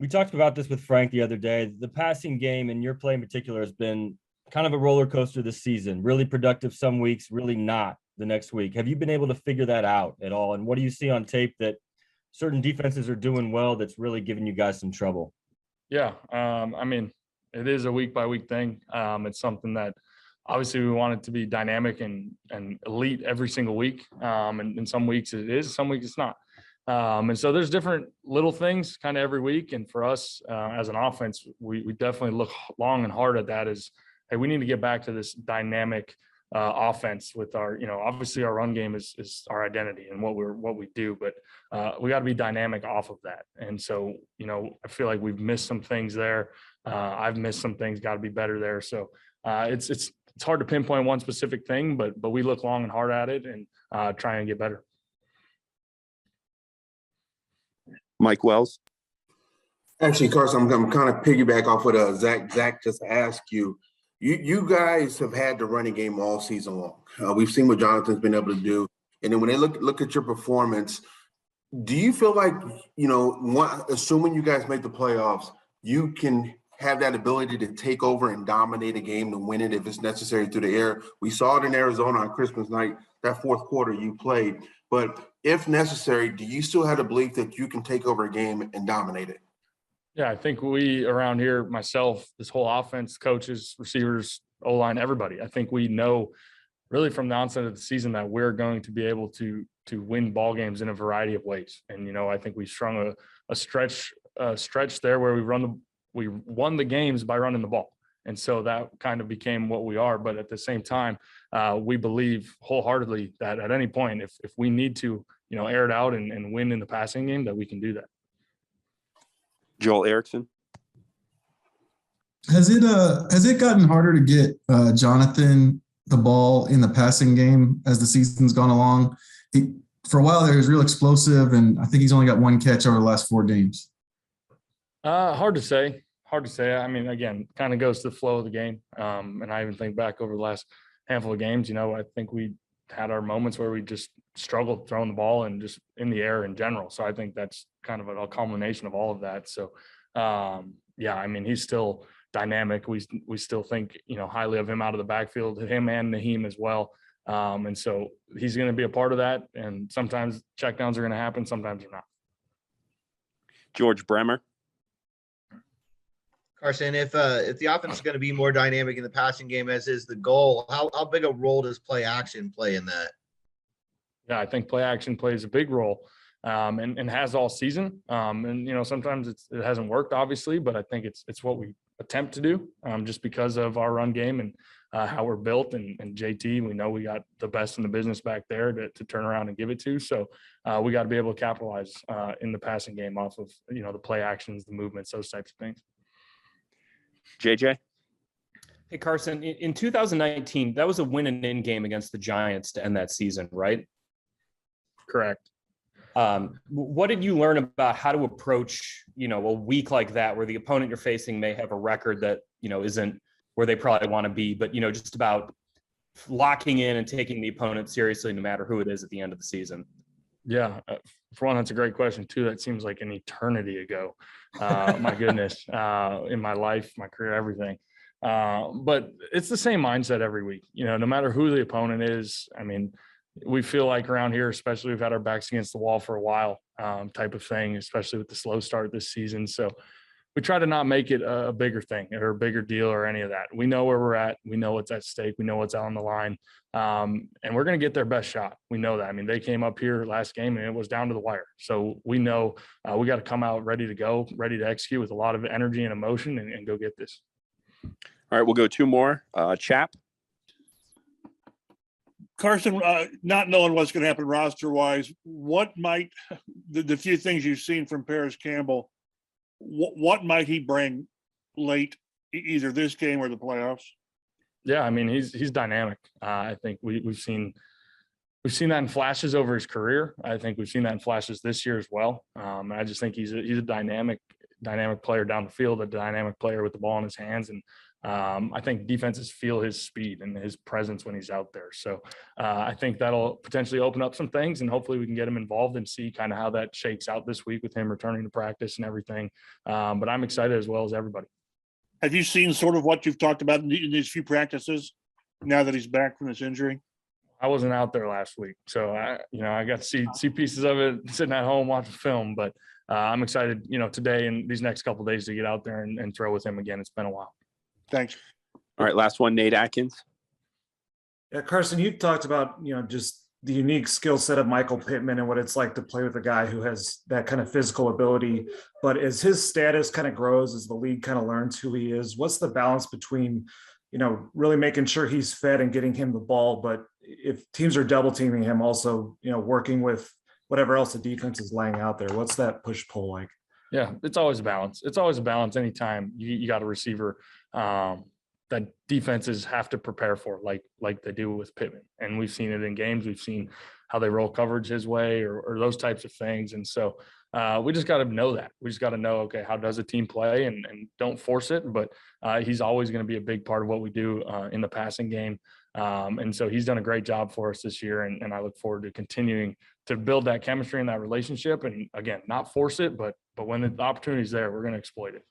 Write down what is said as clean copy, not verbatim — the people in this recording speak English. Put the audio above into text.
We talked about this with Frank the other day. The passing game and your play in particular has been kind of a roller coaster this season. Really productive some weeks, really not the next week. Have you been able to figure that out at all? And what do you see on tape that certain defenses are doing well that's really giving you guys some trouble? Yeah, I mean, it is a week by week thing. It's something that obviously we want it to be dynamic and elite every single week. And some weeks it is, some weeks it's not. And so there's different little things kind of every week. And for us as an offense, we definitely look long and hard at that as, hey, we need to get back to this dynamic offense with our, obviously our run game is our identity and what we do, but we got to be dynamic off of that. And so, I feel like we've missed some things there. I've missed some things, got to be better there. So it's hard to pinpoint one specific thing, but we look long and hard at it and try and get better. Mike Wells. Actually, Carson, I'm going to kind of piggyback off what Zach just asked you. You guys have had the running game all season long. We've seen what Jonathan's been able to do. And then when they look at your performance, do you feel like, assuming you guys make the playoffs, you can have that ability to take over and dominate a game to win it if it's necessary through the air? We saw it in Arizona on Christmas night, that fourth quarter you played. But if necessary, do you still have the belief that you can take over a game and dominate it? Yeah, I think we around here, myself, this whole offense, coaches, receivers, O-line, everybody, I think we know really from the onset of the season that we're going to be able to win ball games in a variety of ways. And, I think we strung a stretch there where we won the games by running the ball. And so that kind of became what we are. But at the same time, we believe wholeheartedly that at any point, if we need to, air it out and win in the passing game, that we can do that. Joel Erickson. Has it gotten harder to get Jonathan the ball in the passing game as the season's gone along? For a while there, he was real explosive, and I think he's only got one catch over the last 4 games. Hard to say. I mean, again, kind of goes to the flow of the game. And I even think back over the last handful of games, I think we had our moments where we just struggled throwing the ball and just in the air in general. So I think that's kind of a culmination of all of that. So, yeah, I mean, he's still dynamic. We still think, highly of him out of the backfield, him and Naheem as well. And so he's going to be a part of that. And sometimes checkdowns are going to happen. Sometimes they're not. George Bremer. Carson, if the offense is going to be more dynamic in the passing game, as is the goal, how big a role does play action play in that? Yeah, I think play action plays a big role and has all season. And, sometimes it hasn't worked, obviously, but I think it's what we attempt to do just because of our run game and how we're built. And JT, we know we got the best in the business back there to turn around and give it to. So we got to be able to capitalize in the passing game off of, the play actions, the movements, those types of things. JJ. Hey, Carson, in 2019, that was a win and in game against the Giants to end that season, right? Correct. What did you learn about how to approach, a week like that where the opponent you're facing may have a record that, isn't where they probably want to be, but, just about locking in and taking the opponent seriously no matter who it is at the end of the season? Yeah. For one, that's a great question. Two, that seems like an eternity ago. My goodness, in my life, my career, everything. But it's the same mindset every week, no matter who the opponent is. I mean, we feel like around here, especially we've had our backs against the wall for a while type of thing, especially with the slow start this season. So we try to not make it a bigger thing or a bigger deal or any of that. We know where we're at. We know what's at stake. We know what's out on the line. And we're going to get their best shot. We know that. I mean, they came up here last game and it was down to the wire. So we know we got to come out ready to go, ready to execute with a lot of energy and emotion and go get this. All right, we'll go 2 more. Chap. Carson, not knowing what's going to happen roster-wise, what might the few things you've seen from Paris Campbell, what might he bring late, either this game or the playoffs? Yeah, I mean, he's dynamic. I think we've seen that in flashes over his career. I think we've seen that in flashes this year as well. I just think he's a dynamic player down the field, a dynamic player with the ball in his hands, and I think defenses feel his speed and his presence when he's out there. So I think that'll potentially open up some things, and hopefully we can get him involved and see kind of how that shakes out this week with him returning to practice and everything. But I'm excited as well as everybody. Have you seen sort of what you've talked about in these few practices now that he's back from this injury? I wasn't out there last week, so I got to see pieces of it sitting at home watching film. But I'm excited, today and these next couple of days to get out there and throw with him again. It's been a while. Thanks. All right, last one, Nate Atkins. Yeah, Carson, you talked about, just the unique skill set of Michael Pittman and what it's like to play with a guy who has that kind of physical ability. But as his status kind of grows, as the league kind of learns who he is, what's the balance between, really making sure he's fed and getting him the ball, but if teams are double teaming him, also, working with whatever else the defense is laying out there? What's that push pull like? Yeah, it's always a balance. It's always a balance anytime you got a receiver that defenses have to prepare for, like they do with Pittman. And we've seen it in games. We've seen how they roll coverage his way or those types of things. And so we just got to know that. We just got to know, okay, how does a team play, and don't force it. But he's always going to be a big part of what we do in the passing game. And so he's done a great job for us this year. And I look forward to continuing to build that chemistry and that relationship. And again, not force it, but when the opportunity is there, we're going to exploit it.